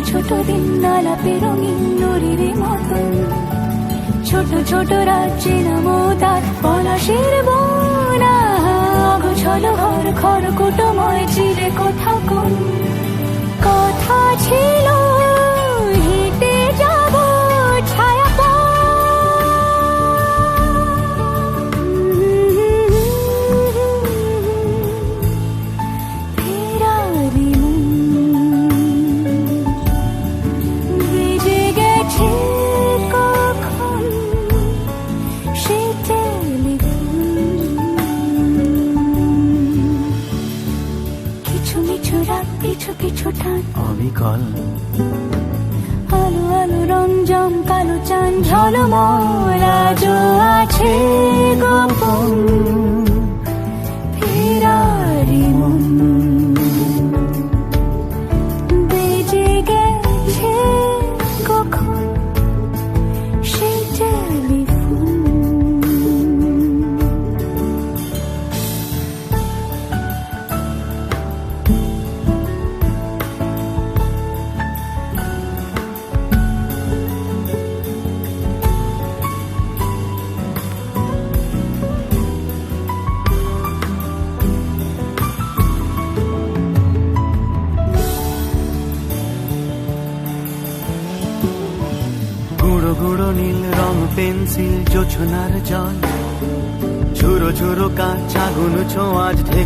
ছোট দিন আলাপে রঙিন নুরির মতন, ছোট ছোট রাজ্যে নামো তার পলাশের বোনা, গোছালো ঘর খড়কুটোময় চিলে কোথা কোন কথা ছিল হেঁটে যাব ছায়া ফেরারি বেজে গেছে কখন সে কিছু মিছু রাত পিছু পিছু টান অবিকল আলো আলো রঞ্জম কালো চান ঝলমল আজও আছে গোপন ফেরারি মন বেজে গেছে কখন সেই টেলিফোন। গুঁড়ো গুঁড়ো নীল রং পেন্সিল জোছনার জল, ঝুরো ঝুরো কাঁচ আগুন ছোঁয়াজ ঢেকে